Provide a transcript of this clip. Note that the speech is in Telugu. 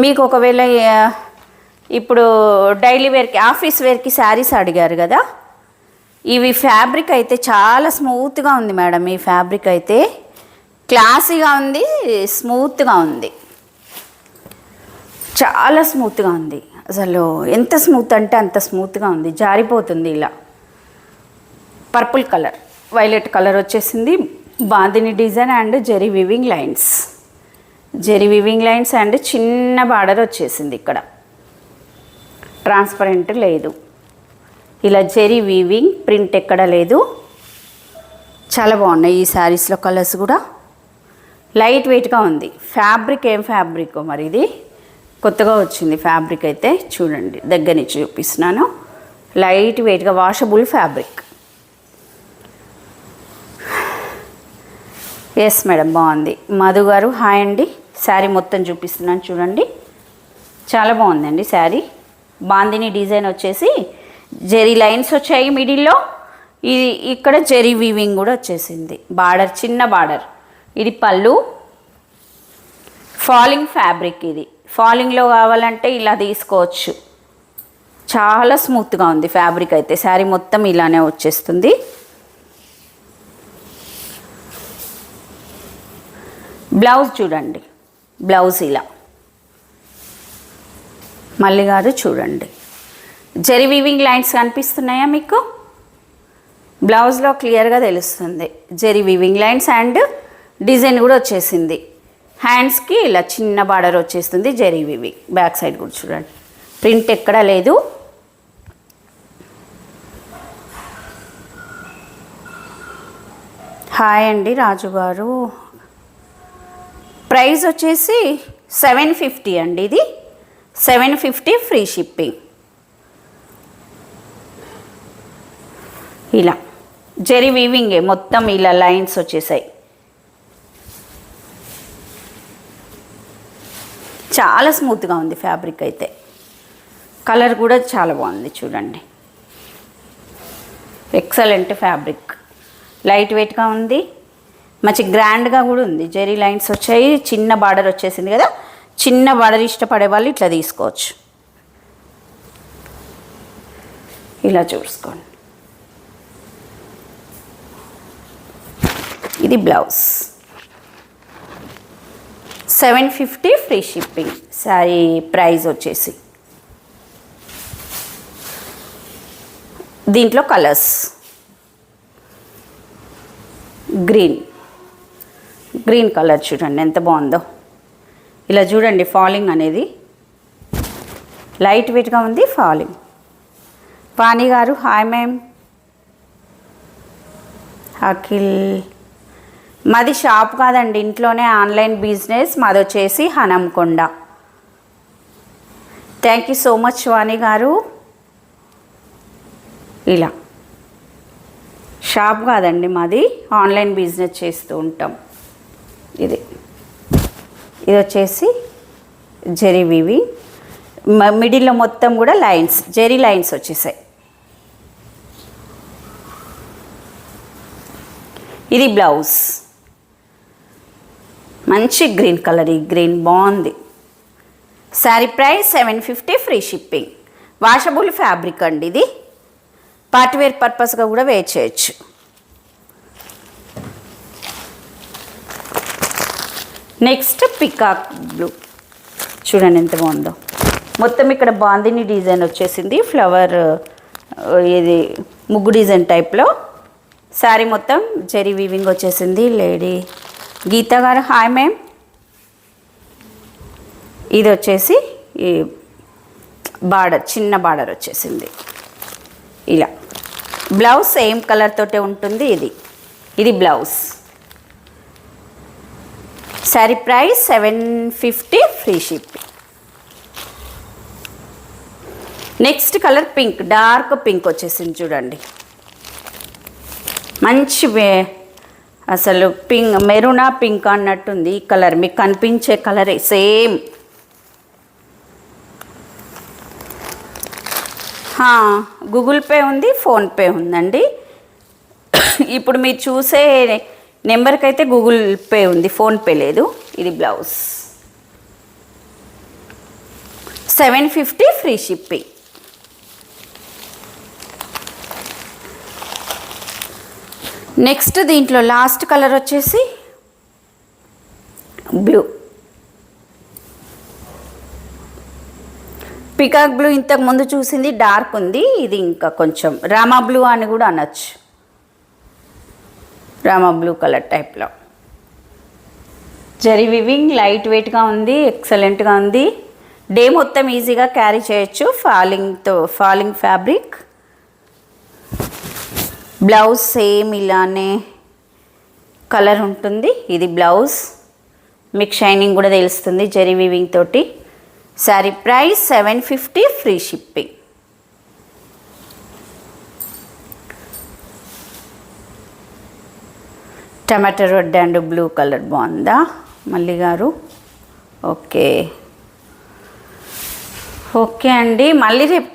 మీకు ఒకవేళ ఇప్పుడు డైలీ వేర్కి ఆఫీస్ వేర్కి శారీస్ అడిగారు కదా, ఇవి ఫ్యాబ్రిక్ అయితే చాలా స్మూత్గా ఉంది మేడం. ఈ ఫ్యాబ్రిక్ అయితే క్లాసీగా ఉంది, స్మూత్గా ఉంది, చాలా స్మూత్గా ఉంది. అసలు ఎంత స్మూత్ అంటే అంత స్మూత్గా ఉంది, జారిపోతుంది. ఇలా పర్పుల్ కలర్, వైలెట్ కలర్ వచ్చేసింది. Bandhani design and zari weaving lines, zari weaving lines and చిన్న బార్డర్ వచ్చేసింది. ఇక్కడ ట్రాన్స్పరెంట్ లేదు, ఇలా జెరీ వీవింగ్ ప్రింట్ ఎక్కడ లేదు. చాలా బాగున్నాయి ఈ శారీస్లో కలర్స్ కూడా. లైట్ వెయిట్గా ఉంది ఫ్యాబ్రిక్. ఏం ఫ్యాబ్రిక్ మరి, ఇది కొత్తగా వచ్చింది ఫ్యాబ్రిక్ అయితే. చూడండి దగ్గర నుంచి చూపిస్తున్నాను. లైట్ వెయిట్గా వాషబుల్ ఫ్యాబ్రిక్. ఎస్ మేడం, బాగుంది. మధు గారు హాయ్ అండి. శారీ మొత్తం చూపిస్తున్నాను చూడండి, చాలా బాగుందండి శారీ. బాందిని డిజైన్ వచ్చేసి జెరీ లైన్స్ వచ్చాయి మిడిల్లో. ఇది ఇక్కడ జెరీ వీవింగ్ కూడా వచ్చేసింది. బార్డర్ చిన్న బార్డర్. ఇది పళ్ళు. Falling fabric. ఇది ఫాలింగ్లో కావాలంటే ఇలా తీసుకోవచ్చు. చాలా స్మూత్గా ఉంది ఫ్యాబ్రిక్ అయితే. శారీ మొత్తం ఇలానే వచ్చేస్తుంది. బ్లౌజ్ చూడండి, బ్లౌజ్ ఇలా. మళ్ళీ గారు చూడండి, జెరీ వీవింగ్ లైన్స్ కనిపిస్తున్నాయా మీకు? బ్లౌజ్లో క్లియర్గా తెలుస్తుంది. Zari weaving lines and design కూడా వచ్చేసింది. హ్యాండ్స్కి ఇలా చిన్న బార్డర్ వచ్చేస్తుంది, జెరీ వీవింగ్. బ్యాక్ సైడ్ కూడా చూడండి, ప్రింట్ ఎక్కడా లేదు. హాయ్ అండి రాజు గారు. ప్రైస్ వచ్చేసి 750 అండి. ఇది 750 ఫ్రీ షిప్పింగ్. ఇలా జెరీ వీవింగే మొత్తం, ఇలా లైన్స్ వచ్చేసాయి. చాలా స్మూత్గా ఉంది ఫ్యాబ్రిక్ అయితే. కలర్ కూడా చాలా బాగుంది చూడండి. Excellent fabric. లైట్ వెయిట్గా ఉంది, మంచి గ్రాండ్గా కూడా ఉంది. జెరీ లైన్స్ వచ్చాయి, చిన్న బార్డర్ వచ్చేసింది కదా. చిన్న బార్డర్ ఇష్టపడే వాళ్ళు ఇట్లా తీసుకోవచ్చు. ఇలా చూసుకోండి. ఇది blouse. 750 free shipping. Sari price వచ్చేసి. దీంట్లో కలర్స్ గ్రీన్, గ్రీన్ కలర్ చూడండి ఎంత బాగుందో. ఇలా చూడండి, ఫాలింగ్ అనేది లైట్ వెయిట్గా ఉంది. ఫాలింగ్. వాణి గారు హాయ్ మ్యామ్. అఖిల్, మాది షాప్ కాదండి, ఇంట్లోనే ఆన్లైన్ బిజినెస్. మాది వచ్చేసి Hanamkonda. Thank you so much Vani గారు. ఇలా షాప్ కాదండి మాది, ఆన్లైన్ బిజినెస్ చేస్తూ ఉంటాం. ఇది వచ్చేసి జెరీ వీవింగ్. మిడిల్లో మొత్తం కూడా లైన్స్, జెరీ లైన్స్ వచ్చేసాయి. ఇది బ్లౌజ్. మంచి గ్రీన్ కలర్. ఈ గ్రీన్ బాగుంది. Sari price 750 free shipping. Washable fabric అండి. ఇది పార్టీవేర్ పర్పస్గా కూడా వేర్ చేయొచ్చు. నెక్స్ట్ పికాక్ బ్లూ చూడండి ఎంత బాగుందో. మొత్తం ఇక్కడ బాందిని డిజైన్ వచ్చేసింది. ఫ్లవర్, ఇది ముగ్గు డిజైన్ టైప్లో. శారీ మొత్తం జెరీ వీవింగ్ వచ్చేసింది. లేడీ గీతా గారు హాయ్ మ్యామ్. ఇది వచ్చేసి ఈ బార్డర్, చిన్న బార్డర్ వచ్చేసింది. ఇలా బ్లౌజ్ సేమ్ కలర్ తోటే ఉంటుంది. ఇది blouse. Sari price 750 free shipping. Next colour pink, dark pink వచ్చేసింది చూడండి. మంచి అసలు పింక్, మెరూనా పింక్ అన్నట్టుంది ఈ కలర్. మీకు కనిపించే కలరే సేమ్. గూగుల్ పే ఉంది, ఫోన్పే ఉందండి. ఇప్పుడు మీరు చూసే నెంబర్కి అయితే గూగుల్ పే ఉంది, ఫోన్పే లేదు. ఇది బ్లౌజ్. 750 free shipping. నెక్స్ట్ దీంట్లో లాస్ట్ కలర్ వచ్చేసి బ్లూ. పికాక్ బ్లూ ఇంతకు ముందు చూసింది డార్క్ ఉంది, ఇది ఇంకా కొంచెం రామా బ్లూ అని కూడా అనొచ్చు. రామా బ్లూ కలర్ టైప్లో జరీ వివింగ్, లైట్ వెయిట్గా ఉంది, ఎక్సలెంట్గా ఉంది. డే మొత్తం ఈజీగా క్యారీ చేయొచ్చు. Falling fabric. బ్లౌజ్ సేమ్ ఇలానే కలర్ ఉంటుంది. ఇది బ్లౌజ్, మీకు షైనింగ్ కూడా తెలుస్తుంది జరీ వివింగ్ తోటి. Sari price 750 free shipping. Tomato red and blue colour బాగుందా మల్లి గారు? ఓకే ఓకే అండి, మళ్ళీ రేపు